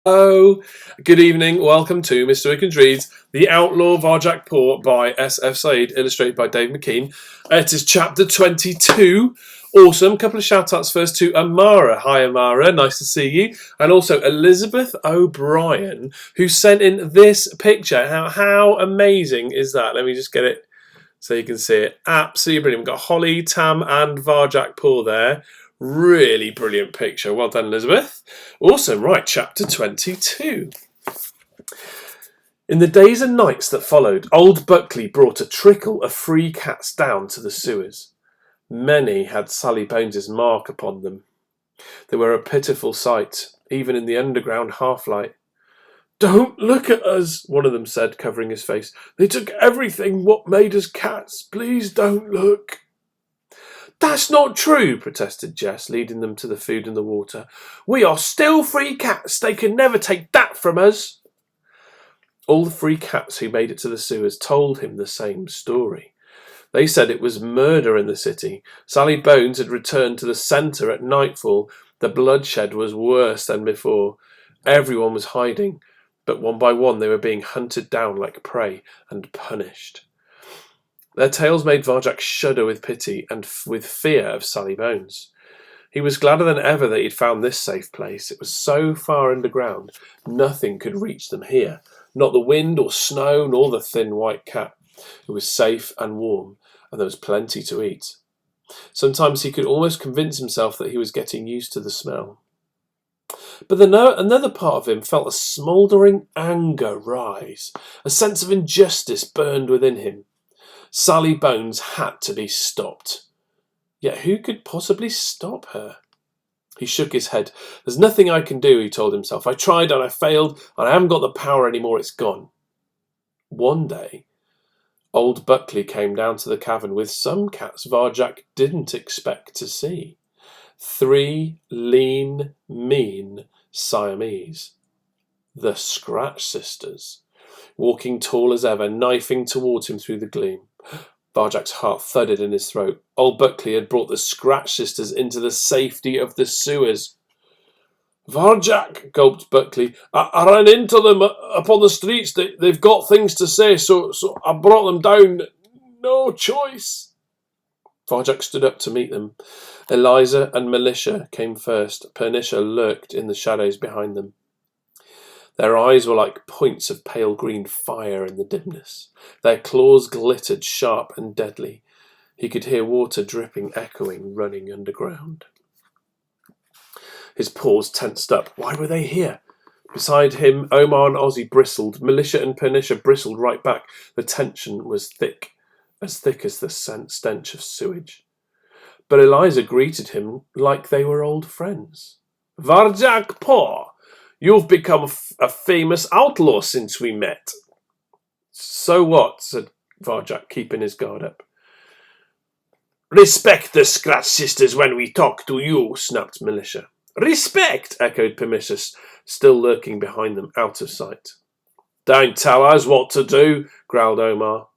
Oh, good evening. Welcome to Mr. Wickins Reads The Outlaw Varjak Paw by S.F. Said, illustrated by Dave McKeen. It is chapter 22. Awesome. Couple of shout outs first to Amara. Hi, Amara. Nice to see you. And also Elizabeth O'Brien, who sent in this picture. How amazing is that? Let me just get it so you can see it. Absolutely brilliant. We've got Holly, Tam, and Varjak Paw there. Really brilliant picture. Well done, Elizabeth. Awesome. Right, chapter 22. In the days and nights that followed, old Buckley brought a trickle of free cats down to the sewers. Many had Sally Bones's mark upon them. They were a pitiful sight, even in the underground half-light. "Don't look at us," one of them said, covering his face. "They took everything what made us cats. Please don't look." "That's not true," protested Jess, leading them to the food and the water. "We are still free cats. They can never take that from us." All the free cats who made it to the sewers told him the same story. They said it was murder in the city. Sally Bones had returned to the centre at nightfall. The bloodshed was worse than before. Everyone was hiding, but one by one they were being hunted down like prey and punished. Their tales made Varjak shudder with pity and with fear of Sally Bones. He was gladder than ever that he'd found this safe place. It was so far underground, nothing could reach them here. Not the wind or snow, nor the thin white cat. It was safe and warm, and there was plenty to eat. Sometimes he could almost convince himself that he was getting used to the smell. But another part of him felt a smouldering anger rise. A sense of injustice burned within him. Sally Bones had to be stopped. Yet who could possibly stop her? He shook his head. "There's nothing I can do," he told himself. "I tried and I failed, and I haven't got the power anymore. It's gone." One day, old Buckley came down to the cavern with some cats Varjak didn't expect to see. 3 lean, mean Siamese. The Scratch Sisters, walking tall as ever, knifing towards him through the gloom. Varjak's heart thudded in his throat. Old Buckley had brought the Scratch Sisters into the safety of the sewers. "Varjak," gulped Buckley, I ran into them up on the streets. They've got things to say, so I brought them down. No choice." Varjak stood up to meet them. Eliza and Militia came first. Pernicia lurked in the shadows behind them. Their eyes were like points of pale green fire in the dimness. Their claws glittered sharp and deadly. He could hear water dripping, echoing, running underground. His paws tensed up. Why were they here? Beside him, Omar and Ozzy bristled. Militia and Pernicia bristled right back. The tension was thick as the stench of sewage. But Eliza greeted him like they were old friends. "Varjak Paw, you've become a famous outlaw since we met." "So what?" said Varjak, keeping his guard up. "Respect the Scratch Sisters when we talk to you," snapped Militia. "Respect," echoed Pernicia, still lurking behind them, out of sight. "Don't tell us what to do," growled Omar.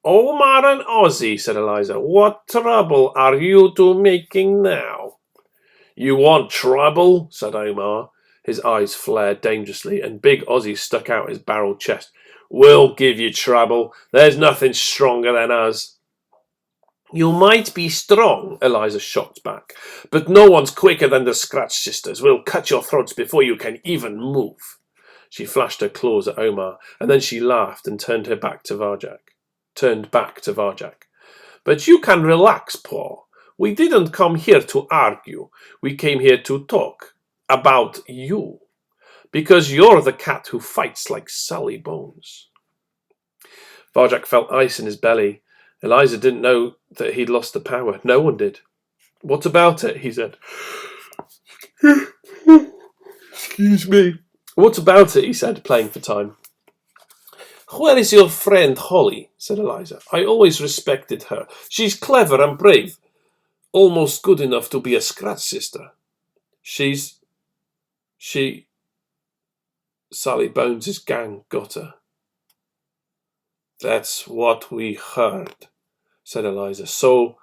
"Omar and Ozzy," said Eliza, "what trouble are you two making now?" "You want trouble?" said Omar. His eyes flared dangerously, and big Ozzy stuck out his barreled chest. "We'll give you trouble. There's nothing stronger than us." "You might be strong," Eliza shocked back, "but no one's quicker than the Scratch Sisters. We'll cut your throats before you can even move." She flashed her claws at Omar, and then she laughed and turned back to Varjak. "But you can relax, Paul. We didn't come here to argue. We came here to talk. About you. Because you're the cat who fights like Sally Bones." Varjak felt ice in his belly. Eliza didn't know that he'd lost the power. No one did. "What about it?" he said. "Excuse me." "What about it?" he said, playing for time. "Where is your friend Holly?" said Eliza. "I always respected her. She's clever and brave. Almost good enough to be a Scratch Sister." Sally Bones' gang got her." "That's what we heard," said Eliza. "So,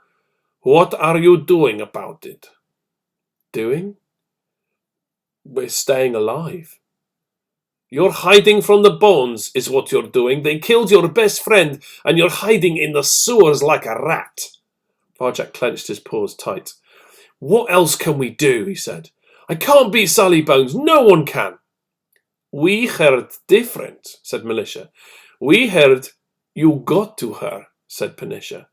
what are you doing about it?" "Doing? We're staying alive." You're hiding from the Bones, is what you're doing. They killed your best friend, and you're hiding in the sewers like a rat. Varjak clenched his paws tight. What else can we do? He said. I can't beat Sally Bones. No one can. We heard different, said Militia. We heard you got to her, said Pernicious.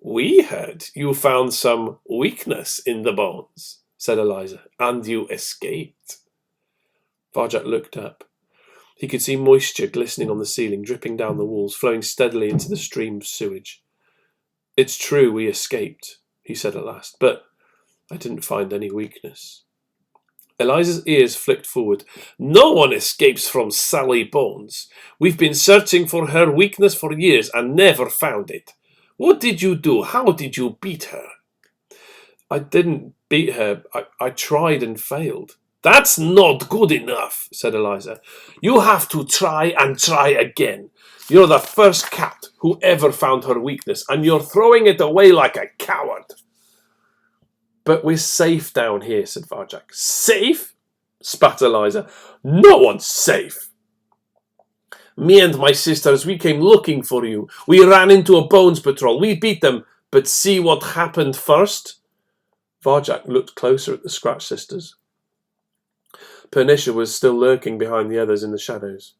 We heard you found some weakness in the Bones, said Eliza, and you escaped. Varjak looked up. He could see moisture glistening on the ceiling, dripping down the walls, flowing steadily into the stream of sewage. It's true we escaped, he said at last, but I didn't find any weakness. Eliza's ears flicked forward. No one escapes from Sally Bones. We've been searching for her weakness for years and never found it. What did you do? How did you beat her? I didn't beat her. I tried and failed. That's not good enough, said Eliza. You have to try and try again. You're the first cat who ever found her weakness, and you're throwing it away like a coward. But we're safe down here, said Varjak. Safe? Spat Eliza. No one's safe. Me and my sisters, we came looking for you. We ran into a Bones patrol. We beat them. But see what happened first? Varjak looked closer at the Scratch Sisters. Pernicious was still lurking behind the others in the shadows.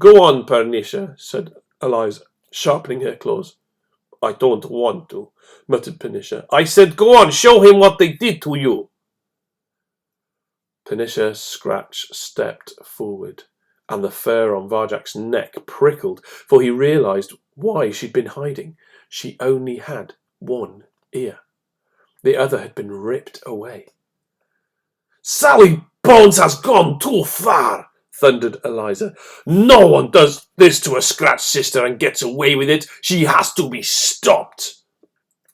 Go on, Pernicious, said Eliza, sharpening her claws. I don't want to, muttered Pernicious. I said go on, show him what they did to you. Pernicious Scratch stepped forward, and the fur on Varjak's neck prickled, for he realised why she'd been hiding. She only had one ear. The other had been ripped away. Sally Bones has gone too far, thundered Eliza. No one does this to a Scratch Sister and gets away with it. She has to be stopped.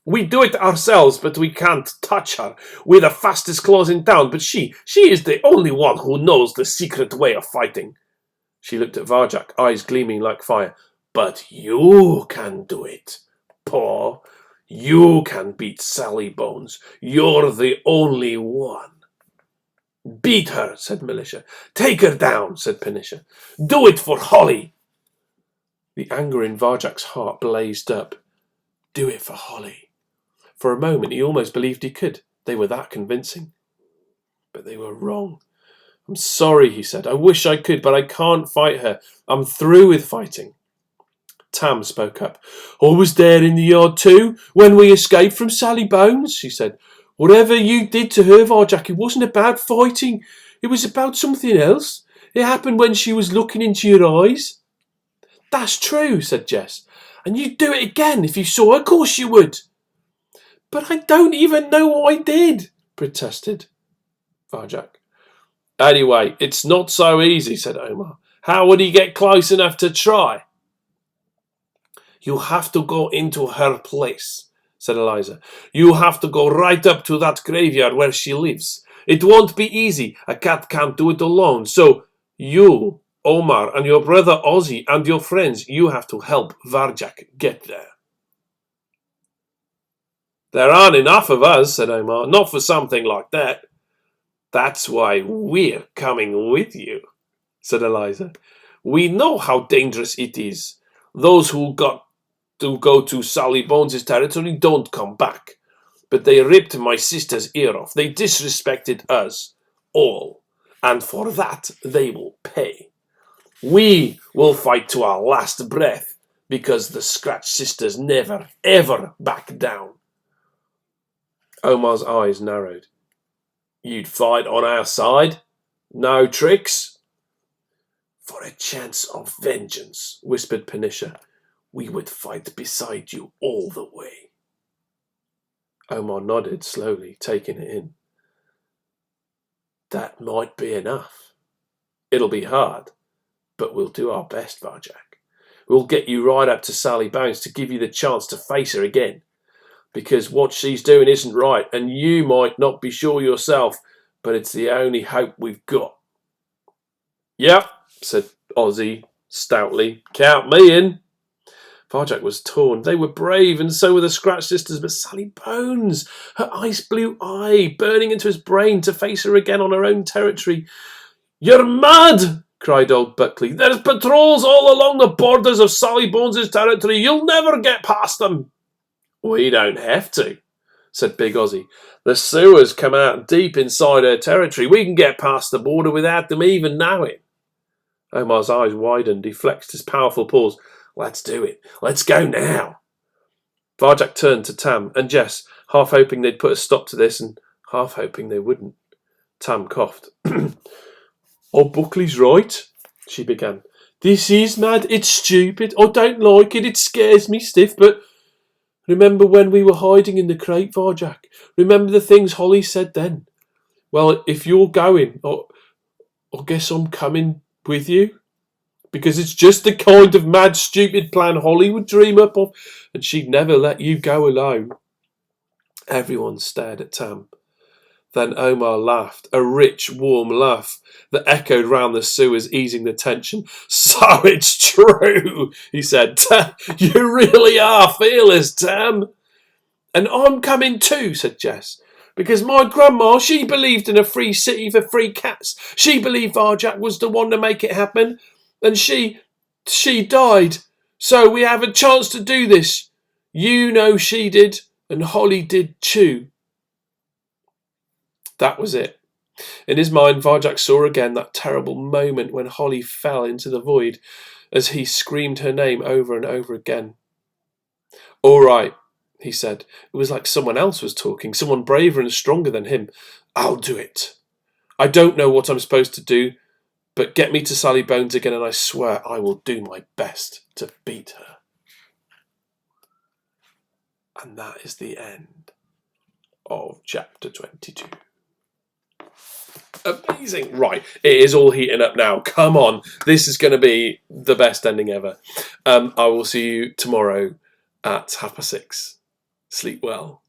We do it ourselves, but we can't touch her. We're the fastest claws in town, but she is the only one who knows the secret way of fighting. She looked at Varjak, eyes gleaming like fire. But you can do it, Paw. You can beat Sally Bones. You're the only one. Beat her, said Militia. Take her down, said Pernicious. Do it for Holly. The anger in Varjak's heart blazed up. Do it for Holly. For a moment he almost believed he could. They were that convincing. But they were wrong. I'm sorry, he said. I wish I could, but I can't fight her. I'm through with fighting. Tam spoke up. I was there in the yard too, when we escaped from Sally Bones, she said. Whatever you did to her, Varjak, it wasn't about fighting. It was about something else. It happened when she was looking into your eyes. That's true, said Jess. And you'd do it again if you saw her. Of course you would. But I don't even know what I did, protested Varjak. Anyway, it's not so easy, said Omar. How would he get close enough to try? You have to go into her place, said Eliza. You have to go right up to that graveyard where she lives. It won't be easy. A cat can't do it alone. So you, Omar, and your brother Ozzy and your friends, you have to help Varjak get there. There aren't enough of us, said Omar. Not for something like that. That's why we're coming with you, said Eliza. We know how dangerous it is. Those who got to go to Sally Bones' territory don't come back. But they ripped my sister's ear off. They disrespected us all. And for that they will pay. We will fight to our last breath because the Scratch Sisters never, ever back down. Omar's eyes narrowed. You'd fight on our side? No tricks? For a chance of vengeance, whispered Pernicious. We would fight beside you all the way. Omar nodded slowly, taking it in. That might be enough. It'll be hard, but we'll do our best, Varjak. We'll get you right up to Sally Bones to give you the chance to face her again. Because what she's doing isn't right, and you might not be sure yourself, but it's the only hope we've got. Yep, said Ozzy stoutly. Count me in. Varjak was torn. They were brave, and so were the Scratch Sisters, but Sally Bones, her ice blue eye burning into his brain to face her again on her own territory. You're mad, cried old Buckley. "There's patrols all along the borders of Sally Bones's territory. You'll never get past them." "We don't have to," said Big Ozzy. "The sewers come out deep inside her territory. We can get past the border without them even knowing." Omar's eyes widened. He flexed his powerful paws. "Let's do it. Let's go now." Varjak turned to Tam and Jess, half hoping they'd put a stop to this and half hoping they wouldn't. Tam coughed. "Oh, Buckley's right," she began. "This is mad. It's stupid. I don't like it. It scares me stiff, but remember when we were hiding in the crate, Varjak? Remember the things Holly said then? Well, if you're going, I guess I'm coming with you. Because it's just the kind of mad, stupid plan Holly would dream up of, and she'd never let you go alone." Everyone stared at Tam. Then Omar laughed, a rich, warm laugh that echoed round the sewers, easing the tension. "So it's true," he said. "You really are fearless, Tam." "And I'm coming too," said Jess. "Because my grandma, she believed in a free city for free cats. She believed Varjak was the one to make it happen. And she died. So we have a chance to do this. You know she did, and Holly did too." That was it. In his mind, Varjak saw again that terrible moment when Holly fell into the void as he screamed her name over and over again. "All right," he said. It was like someone else was talking, someone braver and stronger than him. "I'll do it. I don't know what I'm supposed to do, but get me to Sally Bones again and I swear I will do my best to beat her." And that is the end of chapter 22. Amazing. Right, it is all heating up now. Come on, this is going to be the best ending ever. I will see you tomorrow at 6:30. Sleep well.